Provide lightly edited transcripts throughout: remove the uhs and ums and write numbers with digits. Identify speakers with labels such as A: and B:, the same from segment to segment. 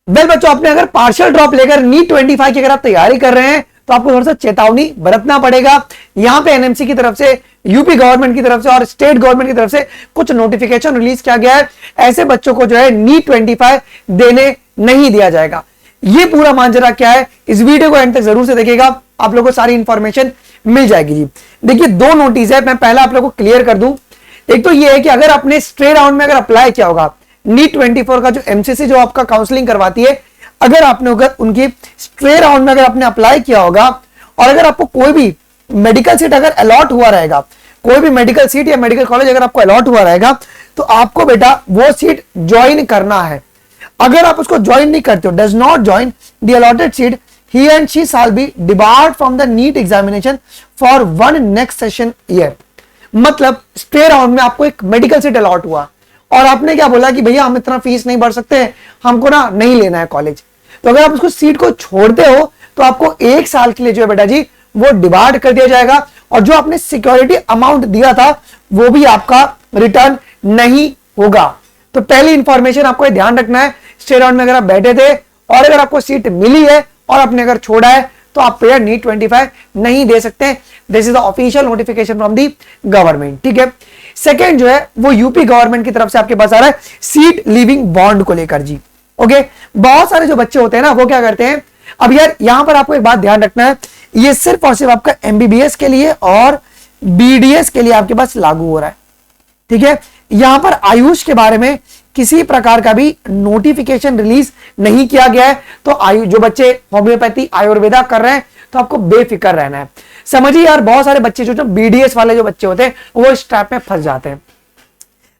A: Well बच्चों, आपने अगर पार्शियल ड्रॉप लेकर नीट 25 की अगर आप तैयारी कर रहे हैं तो आपको थोड़ा सा चेतावनी बरतना पड़ेगा। यहां पे एनएमसी की तरफ से, यूपी गवर्नमेंट की तरफ से और स्टेट गवर्नमेंट की तरफ से कुछ नोटिफिकेशन रिलीज किया गया है। ऐसे बच्चों को जो है नीट 25 देने नहीं दिया जाएगा। ये पूरा मांजरा क्या है, इस वीडियो को एंड तक जरूर से देखिएगा, आप लोगों को सारी इंफॉर्मेशन मिल जाएगी जी। देखिए, दो नोटिस है, मैं पहला आप लोगों को क्लियर कर दूं। एक तो ये है कि अगर आपने स्ट्रेट राउंड में अगर अप्लाई किया होगा, नीट 24 का जो एमसीसी जो आपका काउंसलिंग करवाती है, अगर आपने उनकी स्ट्रेट राउंड में अगर आपने अप्लाई किया होगा और अगर आपको कोई भी मेडिकल सीट अगर अलॉट हुआ रहेगा, कोई भी मेडिकल सीट या मेडिकल कॉलेज अगर आपको अलॉट हुआ रहेगा, तो आपको बेटा वो सीट ज्वाइन करना है। अगर आप उसको ज्वाइन नहीं करते हो, does not join the allotted seat, he and she shall be debarred from the NEET examination for one next session year। मतलब स्टे राउंड में आपको एक मेडिकल सीट अलॉट हुआ और आपने क्या बोला कि भैया हम इतना फीस नहीं भर सकते, हमको ना नहीं लेना है कॉलेज, तो अगर आप उसको सीट को छोड़ते हो तो आपको 1 साल के लिए जो है बेटा जी वो डिबार्ड कर दिया जाएगा और जो आपने सिक्योरिटी अमाउंट दिया था वो भी आपका रिटर्न नहीं होगा। तो पहली इंफॉर्मेशन आपको ध्यान रखना है, स्टे राउंड में अगर आप बैठे थे और अगर आपको सीट मिली है और आपने अगर छोड़ा है तो आप पेयर नीट 25 नहीं दे सकते। This is the official notification from the government, ठीक है। सेकंड जो है वो यूपी गवर्नमेंट की तरफ से आपके पास आ रहा है सीट लिविंग बॉन्ड को लेकर जी। ओके, बहुत सारे जो बच्चे होते हैं ना वो क्या करते हैं, अब यार यहां पर आपको एक बात ध्यान रखना है, ये सिर्फ और सिर्फ आपका एमबीबीएस के लिए और बीडीएस के लिए आपके पास लागू हो रहा है, ठीक है। यहां पर आयुष के बारे में किसी प्रकार का भी नोटिफिकेशन रिलीज नहीं किया गया है। तो जो बच्चे होम्योपैथी आयुर्वेदा कर रहे हैं तो आपको बेफिक्र रहना है। समझिए यार, बहुत सारे बच्चे जो बीडीएस वाले जो बच्चे होते हैं वो इस ट्रैप में फंस जाते हैं।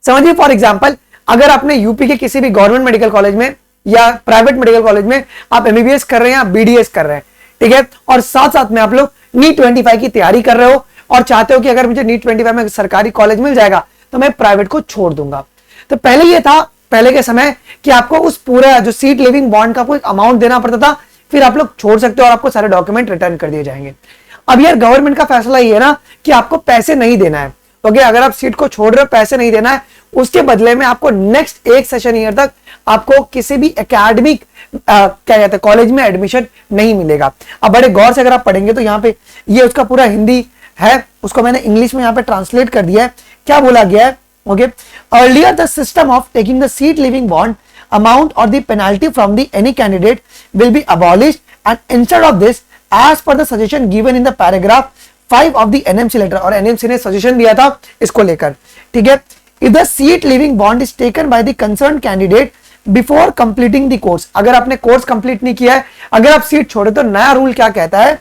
A: समझिए फॉर एग्जांपल, अगर आपने यूपी के किसी भी गवर्नमेंट मेडिकल कॉलेज में या प्राइवेट मेडिकल कॉलेज में आप एमबीबीएस कर रहे हैं या बीडीएस कर रहे हैं, ठीक है, और साथ साथ में आप लोग नीट 25 की तैयारी कर रहे हो और चाहते हो कि अगर मुझे नीट 25 में सरकारी कॉलेज मिल जाएगा तो मैं प्राइवेट को छोड़ दूंगा। तो पहले ये था, पहले के समय कि आपको उस पूरा जो सीट लिविंग बॉन्ड का कोई अमाउंट देना पड़ता था, फिर आप लोग छोड़ सकते हो और आपको सारे डॉक्यूमेंट रिटर्न कर दिए जाएंगे। अब यार गवर्नमेंट का फैसला ये है ना कि आपको पैसे नहीं देना है। ओके, अगर आप सीट को छोड़ रहे हो, पैसे नहीं देना है, उसके बदले में आपको नेक्स्ट 1 सेशन ईयर तक आपको किसी भी एकेडमिक क्या कहते हैं कॉलेज में एडमिशन नहीं मिलेगा। अब बड़े गौर से अगर आप पढ़ेंगे तो यहाँ पे ये उसका पूरा हिंदी है, उसको मैंने इंग्लिश में यहाँ पे ट्रांसलेट कर दिया है। क्या बोला गया है, okay, earlier the system of taking the seat living bond amount or the penalty from the any candidate will be abolished, and instead of this, as per the suggestion given in the paragraph 5 of the NMC letter, और NMC ने suggestion दिया था इसको लेकर, ठीक है, if the seat living bond is taken by the concerned candidate before completing the course, अगर आपने कोर्स कंप्लीट नहीं किया है, अगर आप सीट छोड़े तो नया रूल क्या कहता है,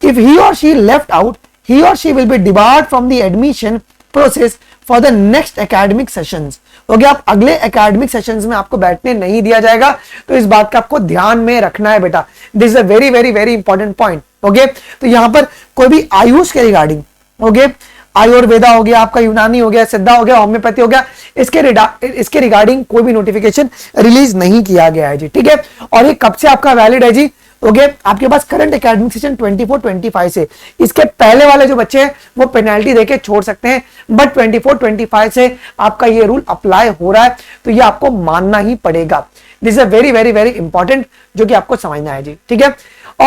A: if he or she left out, he or she will be debarred from the admission process for the next academic sessions. Okay, आप अगले एकेडमिक सेशंस में आपको बैठने नहीं दिया जाएगा, तो इस बात का आपको ध्यान में रखना है बेटा। This is a very very very important point. Okay, तो यहां पर कोई भी आयुष के रिगार्डिंग, ओके, आयुर्वेदा हो गया, आपका यूनानी हो गया, सिद्धा हो गया, होम्योपैथी हो गया, इसके रिगार्डिंग कोई भी नोटिफिकेशन रिलीज नहीं किया गया है जी, ठीक है। और ये कब से आपका वैलिड है जी, ओके, आपके पास करंट एकेडमिक सेशन 24-25 से, इसके पहले वाले जो बच्चे हैं वो पेनल्टी देके छोड़ सकते हैं, बट 24-25 से आपका ये रूल अप्लाई हो रहा है, तो ये आपको मानना ही पड़ेगा। This is a very very very important, जो कि आपको समझना है जी, ठीक है।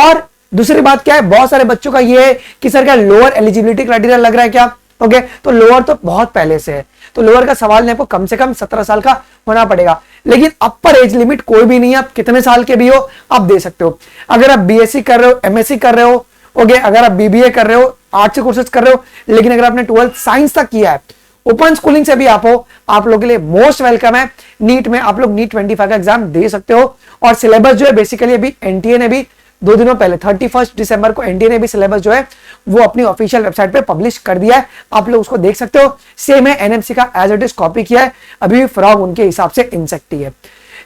A: और दूसरी बात क्या है, बहुत सारे बच्चों का ये है कि सर क्या लोअर एलिजिबिलिटी क्राइटेरिया लग रहा है क्या, ओके, तो लोअर तो बहुत पहले से है, तो लोअर का सवाल नहीं, आपको कम से कम 17 साल का होना पड़ेगा, लेकिन अपर एज लिमिट कोई भी नहीं है, आप कितने साल के भी हो आप दे सकते हो। अगर आप बीएससी कर रहे हो, एमएससी कर रहे हो, ओके, अगर आप बीबीए कर रहे हो, आर्ट्स के कोर्सेज कर रहे हो, लेकिन अगर आपने 12th साइंस तक किया है, ओपन स्कूलिंग से भी आप हो, आप लोगों के लिए मोस्ट वेलकम है। नीट में आप लोग नीट 25 का एग्जाम दे सकते हो और सिलेबस जो है बेसिकली अभी एनटीए ने भी 2 दिनों पहले 31 दिसंबर को एनटीए ने भी सिलेबस जो है वो अपनी ऑफिशियल वेबसाइट पे पब्लिश कर दिया है, आप लोग उसको देख सकते हो। सेम है, एनएमसी का एज इट इज कॉपी किया है, अभी भी फ्रॉग उनके हिसाब से इंसेक्टी है।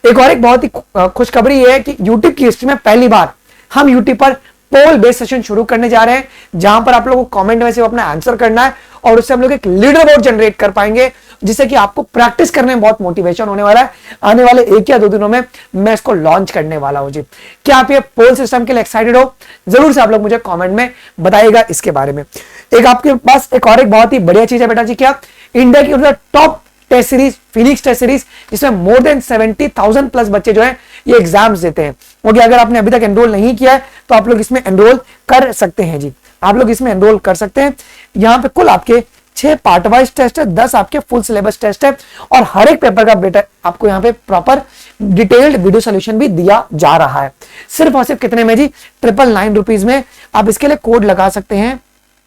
A: एक और एक बहुत ही खुशखबरी है कि यूट्यूब की हिस्ट्री में पहली बार हम यूट्यूब पर पोल बेस्ड सेशन शुरू करने जा रहे हैं, जहां पर आप लोगों को कमेंट में से अपना आंसर करना है और उससे हम लोग एक लीडर बोर्ड जनरेट कर पाएंगे, जिससे कि आपको प्रैक्टिस करने में बहुत मोटिवेशन होने वाला है। आने वाले 1 या 2 दिनों में मैं इसको लॉन्च करने वाला हूं जी। क्या आप ये पोल सिस्टम के लिए एक्साइटेड हो? जरूर से आप लोग मुझे कमेंट में बताइएगा इसके बारे में। एक आपके पास एक और एक बहुत ही बढ़िया चीज है बेटा जी, क्या इंडिया की top test series, Phoenix test series, जिसमें मोर देन 70,000 प्लस बच्चे जो है ये एग्जाम्स देते हैं। ओके, अगर आपने अभी तक एनरोल नहीं किया है तो आप लोग इसमें एनरोल कर सकते हैं जी, आप लोग इसमें एनरोल कर सकते हैं। यहाँ पे कुल आपके 6 पार्ट वाइज टेस्ट है, 10 आपके फुल सिलेबस टेस्ट है, और हर एक पेपर का बेटा आपको यहाँ पे प्रॉपर डिटेल्ड वीडियो सोल्यूशन भी दिया जा रहा है। सिर्फ और सिर्फ कितने में जी, 999 रुपीज में। आप इसके लिए कोड लगा सकते हैं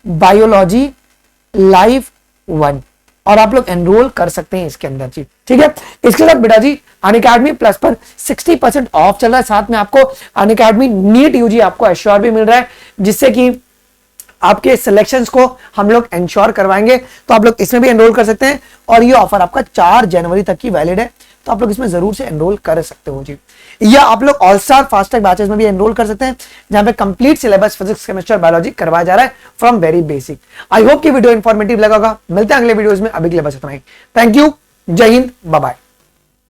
A: बायोलॉजी लाइव 1 और आप लोग एनरोल कर सकते हैं इसके अंदर जी, ठीक है। इसके साथ बेटा जी अनअकैडमी प्लस पर 60% ऑफ चल रहा है, साथ में आपको अनअकैडमी नीट यूजी आपको एश्योर भी मिल रहा है, जिससे कि आपके सिलेक्शंस को हम लोग इंश्योर करवाएंगे। तो आप लोग इसमें भी एनरोल कर सकते हैं, और ये ऑफर आपका 4 जनवरी तक की वैलिड है, तो आप लोग इसमें जरूर से एनरोल कर सकते हो जी। या आप लोग all star fast track batches में भी एनरोल कर सकते हैं, जहां पे कंप्लीट सिलेबस फिजिक्स, केमिस्ट्री और बायोलॉजी करवाया जा रहा है from very basic. I hope कि वीडियो इंफॉर्मेटिव लगा होगा। मिलते हैं अगले वीडियोस में, अभी के लिए बस इतना ही। थैंक यू, जय हिंद, बाय बाय।